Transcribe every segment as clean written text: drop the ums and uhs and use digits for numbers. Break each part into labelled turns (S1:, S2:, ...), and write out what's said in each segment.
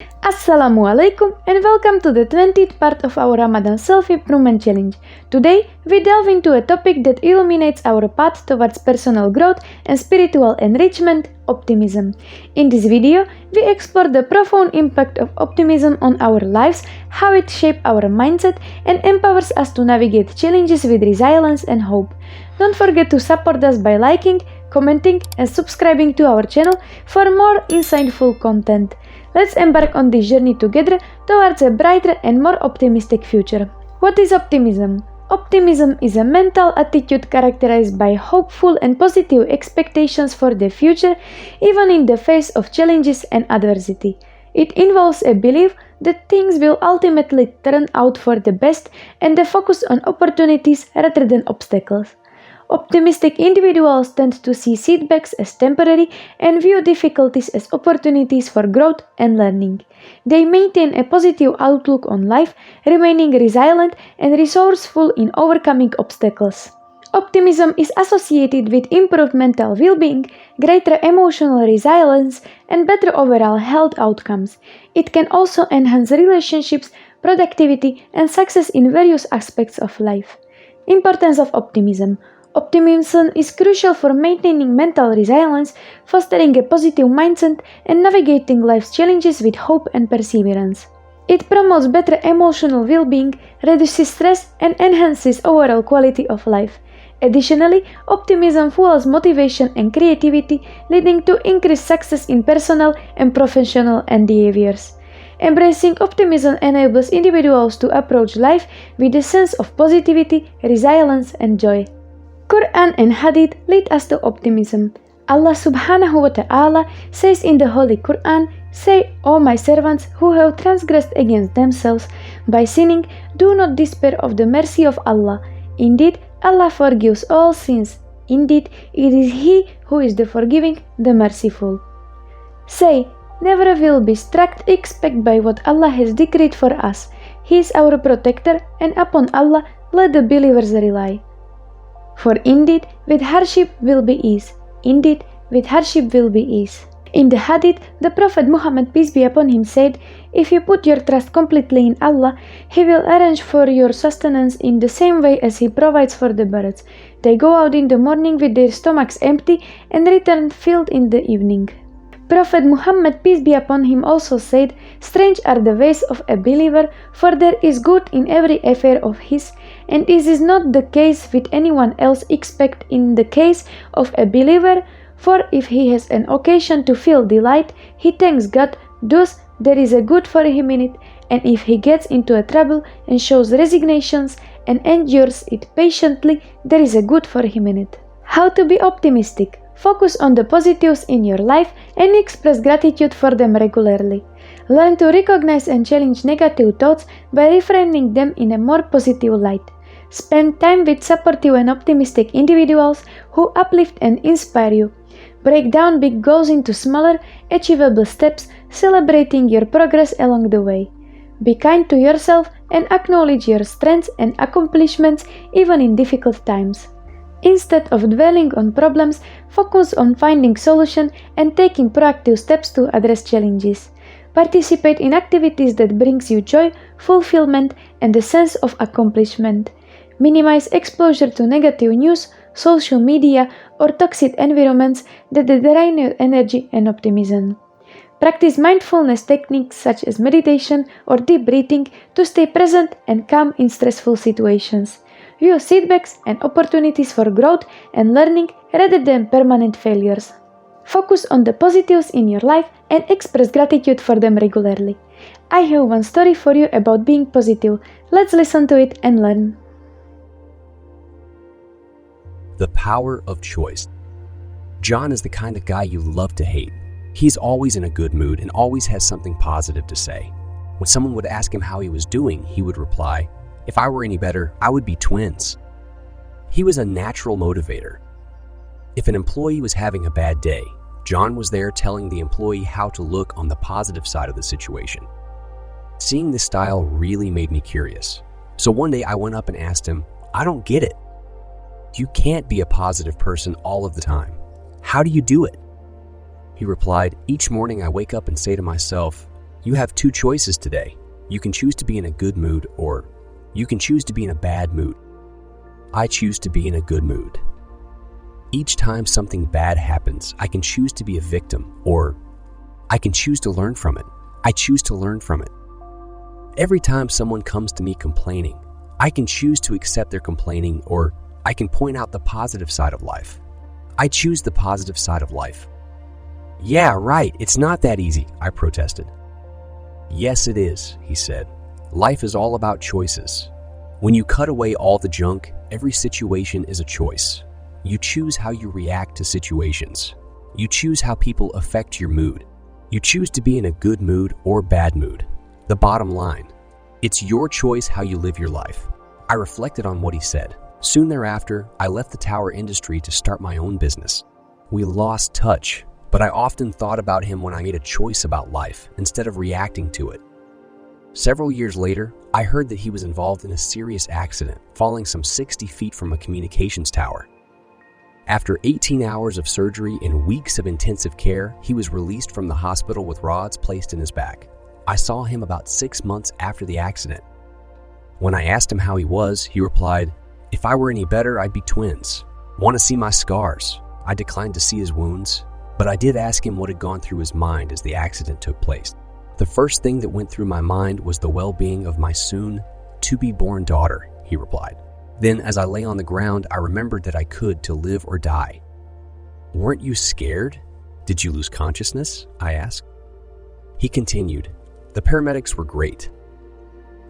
S1: Assalamu alaikum and welcome to the 20th part of our Ramadan Self-Improvement Challenge. Today, we delve into a topic that illuminates our path towards personal growth and spiritual enrichment, optimism. In this video, we explore the profound impact of optimism on our lives, how it shapes our mindset and empowers us to navigate challenges with resilience and hope. Don't forget to support us by liking, commenting and subscribing to our channel for more insightful content. Let's embark on this journey together towards a brighter and more optimistic future. What is optimism? Optimism is a mental attitude characterized by hopeful and positive expectations for the future, even in the face of challenges and adversity. It involves a belief that things will ultimately turn out for the best and a focus on opportunities rather than obstacles. Optimistic individuals tend to see setbacks as temporary and view difficulties as opportunities for growth and learning. They maintain a positive outlook on life, remaining resilient and resourceful in overcoming obstacles. Optimism is associated with improved mental well-being, greater emotional resilience, and better overall health outcomes. It can also enhance relationships, productivity, and success in various aspects of life. Importance of optimism. Optimism is crucial for maintaining mental resilience, fostering a positive mindset, and navigating life's challenges with hope and perseverance. It promotes better emotional well-being, reduces stress, and enhances overall quality of life. Additionally, optimism fuels motivation and creativity, leading to increased success in personal and professional endeavors. Embracing optimism enables individuals to approach life with a sense of positivity, resilience, and joy. Quran and Hadith lead us to optimism. Allah subhanahu wa ta'ala says in the Holy Quran, "Say, O my servants who have transgressed against themselves by sinning, do not despair of the mercy of Allah. Indeed, Allah forgives all sins. Indeed, it is He who is the forgiving, the merciful." Say, never will be struck except by what Allah has decreed for us. He is our protector, and upon Allah let the believers rely. For indeed, with hardship will be ease. Indeed, with hardship will be ease. In the Hadith, the Prophet Muhammad, peace be upon him, said, "If you put your trust completely in Allah, He will arrange for your sustenance in the same way as He provides for the birds. They go out in the morning with their stomachs empty and return filled in the evening." Prophet Muhammad, peace be upon him, also said, "Strange are the ways of a believer, for there is good in every affair of his, and this is not the case with anyone else except in the case of a believer, for if he has an occasion to feel delight, he thanks God, thus there is a good for him in it, and if he gets into a trouble and shows resignations and endures it patiently, there is a good for him in it." How to be optimistic? Focus on the positives in your life and express gratitude for them regularly. Learn to recognize and challenge negative thoughts by reframing them in a more positive light. Spend time with supportive and optimistic individuals who uplift and inspire you. Break down big goals into smaller, achievable steps, celebrating your progress along the way. Be kind to yourself and acknowledge your strengths and accomplishments even in difficult times. Instead of dwelling on problems, focus on finding solutions and taking proactive steps to address challenges. Participate in activities that brings you joy, fulfillment, and a sense of accomplishment. Minimize exposure to negative news, social media, or toxic environments that drain your energy and optimism. Practice mindfulness techniques such as meditation or deep breathing to stay present and calm in stressful situations. View setbacks and opportunities for growth and learning rather than permanent failures. Focus on the positives in your life and express gratitude for them regularly. I have one story for you about being positive. Let's listen to it and learn.
S2: The power of choice. John is the kind of guy you love to hate. He's always in a good mood and always has something positive to say. When someone would ask him how he was doing, he would reply, "If I were any better, I would be twins." He was a natural motivator. If an employee was having a bad day, John was there telling the employee how to look on the positive side of the situation. Seeing this style really made me curious. So one day I went up and asked him, "I don't get it. You can't be a positive person all of the time. How do you do it?" He replied, "Each morning I wake up and say to myself, You have two choices today. You can choose to be in a good mood, or you can choose to be in a bad mood. I choose to be in a good mood. Each time something bad happens, I can choose to be a victim, or I can choose to learn from it. I choose to learn from it. Every time someone comes to me complaining, I can choose to accept their complaining, or I can point out the positive side of life. I choose the positive side of life. Yeah, right, it's not that easy, I protested. Yes, it is, he said. Life is all about choices. When you cut away all the junk, every situation is a choice. You choose how you react to situations. You choose how people affect your mood. You choose to be in a good mood or bad mood. The bottom line, it's your choice how you live your life. I reflected on what he said. Soon thereafter, I left the tower industry to start my own business. We lost touch, but I often thought about him when I made a choice about life instead of reacting to it. Several years later, I heard that he was involved in a serious accident, falling some 60 feet from a communications tower. After 18 hours of surgery and weeks of intensive care, he was released from the hospital with rods placed in his back. I saw him about 6 months after the accident. When I asked him how he was, he replied, "If I were any better, I'd be twins. Want to see my scars?" I declined to see his wounds, but I did ask him what had gone through his mind as the accident took place. The first thing that went through my mind was the well-being of my soon-to-be-born daughter, he replied. Then, as I lay on the ground, I remembered that I could to live or die. "Weren't you scared? Did you lose consciousness?" I asked. He continued, "The paramedics were great.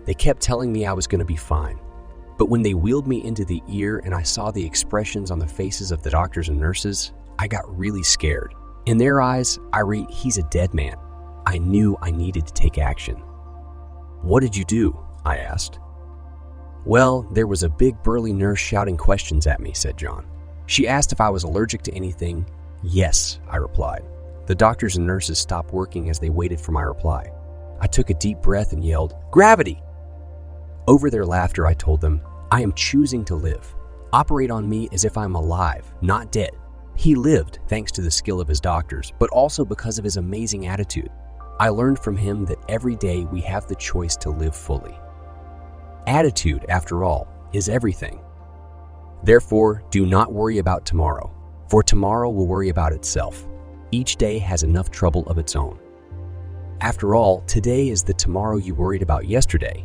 S2: They kept telling me I was going to be fine. But when they wheeled me into the ER and I saw the expressions on the faces of the doctors and nurses, I got really scared. In their eyes, I read, he's a dead man. I knew I needed to take action." "What did you do?" I asked. "Well, there was a big burly nurse shouting questions at me," said John. "She asked if I was allergic to anything. Yes, I replied. The doctors and nurses stopped working as they waited for my reply. I took a deep breath and yelled, 'Gravity!' Over their laughter, I told them, I am choosing to live. Operate on me as if I'm alive, not dead." He lived thanks to the skill of his doctors, but also because of his amazing attitude. I learned from him that every day we have the choice to live fully. Attitude, after all, is everything. Therefore, do not worry about tomorrow, for tomorrow will worry about itself. Each day has enough trouble of its own. After all, today is the tomorrow you worried about yesterday.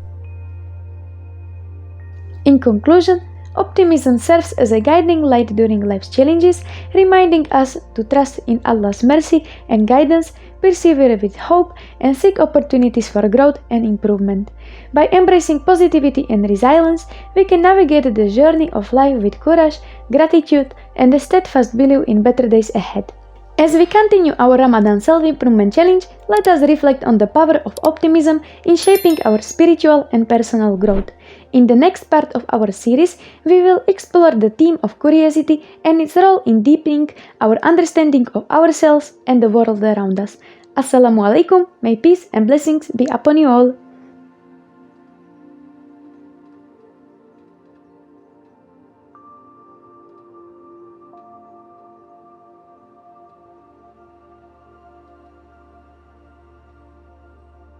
S1: In conclusion, optimism serves as a guiding light during life's challenges, reminding us to trust in Allah's mercy and guidance, persevere with hope, and seek opportunities for growth and improvement. By embracing positivity and resilience, we can navigate the journey of life with courage, gratitude, and a steadfast belief in better days ahead. As we continue our Ramadan Self-Improvement Challenge, let us reflect on the power of optimism in shaping our spiritual and personal growth. In the next part of our series, we will explore the theme of curiosity and its role in deepening our understanding of ourselves and the world around us. Assalamu alaikum, may peace and blessings be upon you all.